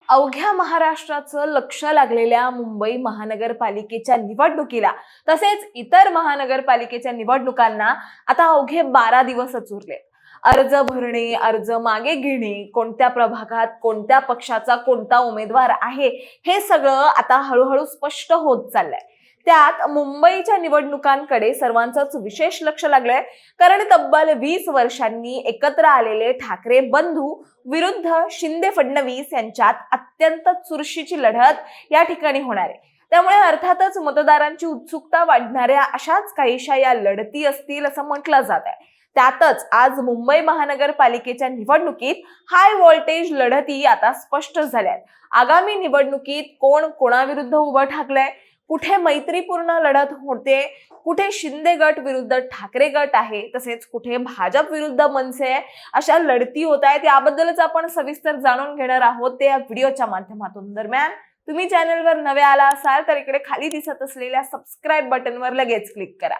अवघ्या महाराष्ट्राचं लक्ष लागलेल्या मुंबई महानगरपालिकेच्या निवडणुकीला तसेच इतर महानगरपालिकेच्या निवडणुकांना आता अवघे 12 दिवसच उरले. अर्ज भरणे, अर्ज मागे घेणे, कोणत्या प्रभागात कोणत्या पक्षाचा कोणता उमेदवार आहे हे सगळं आता हळूहळू स्पष्ट होत चाललंय. त्यात मुंबईच्या निवडणुकांकडे सर्वांचंच विशेष लक्ष लागलंय, कारण तब्बल 20 वर्षांनी एकत्र आलेले ठाकरे बंधू विरुद्ध शिंदे फडणवीस यांच्यात अत्यंत चुरशीची लढत या ठिकाणी होणार आहे. त्यामुळे अर्थातच मतदारांची उत्सुकता वाढणाऱ्या अशाच काहीशा या लढती असतील असं म्हटलं जात आहे. त्यातच आज मुंबई महानगरपालिकेच्या निवडणुकीत हाय व्होल्टेज लढती आता स्पष्ट झाल्यात. आगामी निवडणुकीत कोण कोणाविरुद्ध उभं ठाकलंय, कुठे मैत्रीपूर्ण लढत होते, कुठे शिंदे गट विरुद्ध ठाकरे गट आहे, तसेच कुठे भाजप विरुद्ध मनसे अशा लढती होत आहेत, याबद्दलच आपण सविस्तर जाणून घेणार आहोत त्या व्हिडिओच्या माध्यमातून. दरम्यान तुम्ही चॅनलवर नवे आला असाल तर इकडे खाली दिसत असलेल्या सबस्क्राईब बटनवर लगेच क्लिक करा.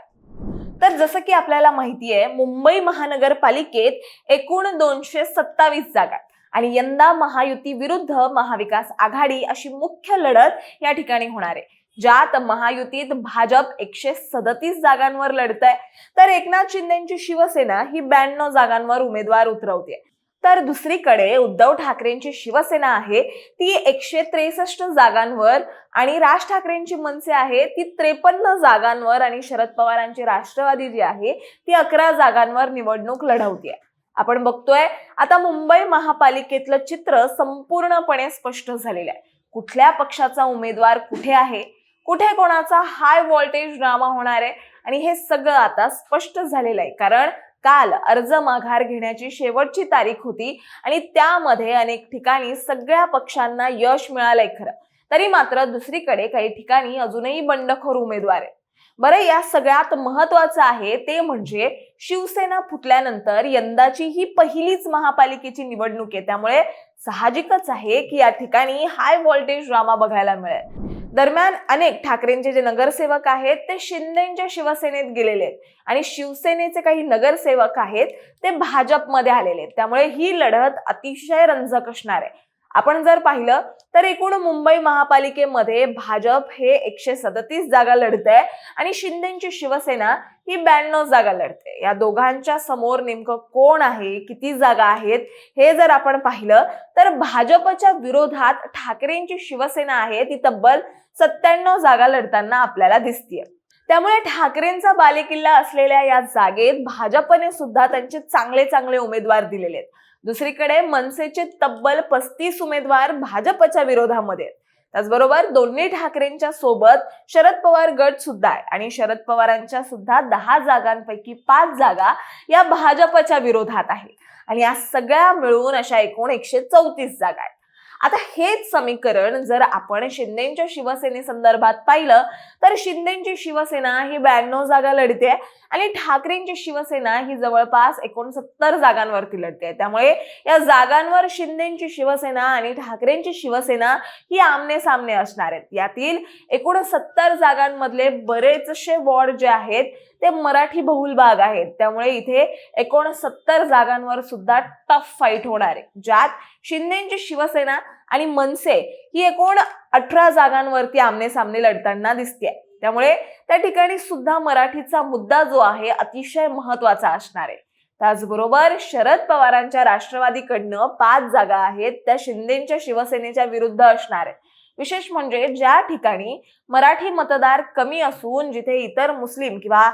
तर जसं की आपल्याला माहिती आहे, मुंबई महानगरपालिकेत एकूण 227 जागा आणि यंदा महायुती विरुद्ध महाविकास आघाडी अशी मुख्य लढत या ठिकाणी होणार आहे, ज्यात महायुतीत भाजप 137 जागांवर लढतंय, तर एकनाथ शिंदेची शिवसेना ही 92 जागांवर उमेदवार उतरवते. तर दुसरीकडे उद्धव ठाकरेंची शिवसेना आहे ती 163 जागांवर आणि राज ठाकरेंची मनसे आहे ती 53 जागांवर आणि शरद पवारांची राष्ट्रवादी जी आहे ती 11 जागांवर निवडणूक लढवते. आपण बघतोय आता मुंबई महापालिकेतलं चित्र संपूर्णपणे स्पष्ट झालेलं आहे. कुठल्या पक्षाचा उमेदवार कुठे आहे, कुठे कोणाचा हाय व्होल्टेज ड्रामा होणार आहे आणि हे सगळं आता स्पष्ट झालेलं आहे, कारण काल अर्ज माघार घेण्याची शेवटची तारीख होती आणि त्यामध्ये अनेक ठिकाणी सगळ्या पक्षांना यश मिळालंय खरं, तरी मात्र दुसरीकडे काही ठिकाणी अजूनही बंडखोर उमेदवार आहेत. बरं, या सगळ्यात महत्वाचं आहे ते म्हणजे शिवसेना फुटल्यानंतर यंदाची ही पहिलीच महापालिकेची निवडणूक आहे, त्यामुळे साहजिकच आहे की या ठिकाणी हाय व्होल्टेज ड्रामा बघायला मिळेल. दरम्यान अनेक ठाकरेंचे जे नगरसेवक आहेत ते शिंदेच्या शिवसेनेत गेलेले आहेत आणि शिवसेनेचे काही नगरसेवक आहेत ते भाजपमध्ये आलेले आहेत, त्यामुळे ही लढत अतिशय रंजक असणार आहे. आपण जर पाहिलं तर एकूण मुंबई महापालिकेमध्ये भाजप हे 137 जागा लढतंय आणि शिंदेची शिवसेना ही 92 जागा लढते. या दोघांच्या समोर नेमकं कोण आहे, किती जागा आहेत हे जर आपण पाहिलं तर भाजपच्या विरोधात ठाकरेंची शिवसेना आहे ती तब्बल 97 जागा लढताना आपल्याला दिसतीये. त्यामुळे ठाकरेंचा बालेकिल्ला असलेल्या या जागेत भाजपने सुद्धा त्यांचे चांगले चांगले उमेदवार दिलेले आहेत. दुसरीकडे मनसेचे तब्बल 35 उमेदवार भाजपच्या विरोधामध्ये. त्याचबरोबर दोन्ही ठाकरेंच्या सोबत शरद पवार गट सुद्धा आहे आणि शरद पवारांच्या सुद्धा 10 जागांपैकी 5 जागा या भाजपच्या विरोधात आहे आणि या सगळ्या मिळून अशा एकूण 134 जागा आहेत. आता हेच समीकरण जर आपण शिंदेच्या शिवसेनेसंदर्भात पाहिलं तर शिंदेची शिवसेना ही 92 जागा लढते आणि ठाकरेंची शिवसेना ही जवळपास 69 जागांवरती लढते. त्यामुळे या जागांवर शिंदेची शिवसेना आणि ठाकरेंची शिवसेना ही आमने सामने असणार आहेत. यातील एकूण 70 जागांमधले बरेचसे वॉर्ड जे आहेत ते मराठी बहुल भाग आहेत, त्यामुळे इथे 69 जागांवर सुद्धा टफ फाईट होणार आहे, ज्यात शिंदेची शिवसेना आणि मनसे ही एकूण 18 जागांवरती आमने सामने लढताना दिसते. त्यामुळे त्या ठिकाणी सुद्धा मराठीचा मुद्दा जो आहे अतिशय महत्वाचा असणार आहे. त्याचबरोबर शरद पवारांच्या राष्ट्रवादीकडनं 5 जागा आहेत त्या शिंदेच्या शिवसेनेच्या विरुद्ध असणार आहेत. विशेष म्हणजे ज्या ठिकाणी मराठी मतदार कमी असून जिथे इतर मुस्लिम किंवा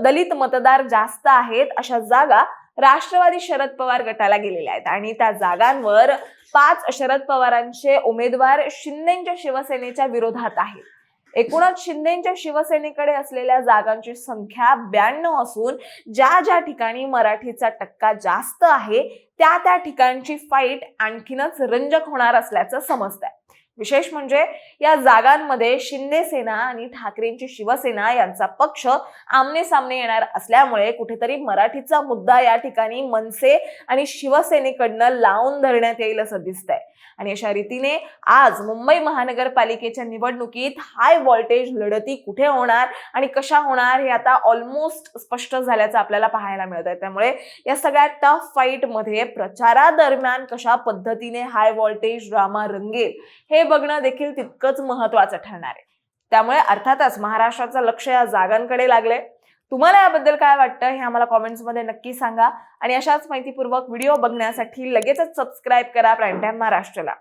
दलित मतदार जास्त आहेत अशा जागा राष्ट्रवादी शरद पवार गटाला गेलेल्या आहेत आणि त्या जागांवर 5 शरद पवारांचे उमेदवार शिंदेच्या शिवसेनेच्या विरोधात आहेत. एकूणच शिंदेच्या शिवसेनेकडे असलेल्या जागांची संख्या 92 असून ज्या ज्या ठिकाणी मराठीचा टक्का जास्त आहे त्या त्या ठिकाणची फाईट आणखीनच रंजक होणार असल्याचं समजतंय. विशेष म्हणजे या जागांमध्ये शिंदे सेना आणि ठाकरेंची शिवसेना यांचा पक्ष आमने सामने येणार असल्यामुळे कुठेतरी मराठीचा मुद्दा या ठिकाणी मनसे आणि शिवसेनेकडनं लावून धरण्यात येईल असं दिसतंय. आणि अशा रीतीने आज मुंबई महानगरपालिकेच्या निवडणुकीत हाय व्होल्टेज लढती कुठे होणार आणि कशा होणार हे आता ऑलमोस्ट स्पष्ट झाल्याचं आपल्याला पाहायला मिळत आहे. त्यामुळे या सगळ्या टफ फाईट मध्ये प्रचारादरम्यान कशा पद्धतीने हाय व्होल्टेज ड्रामा रंगेल हे बघणं देखील तितकंच महत्वाचं ठरणार आहे. त्यामुळे अर्थातच महाराष्ट्राचं लक्ष या जागांकडे लागलंय. तुम्हाला याबद्दल काय वाटतं हे आम्हाला कॉमेंट्समध्ये नक्की सांगा आणि अशाच माहितीपूर्वक व्हिडिओ बघण्यासाठी लगेचच सबस्क्राईब करा प्राईम टाइम महाराष्ट्राला.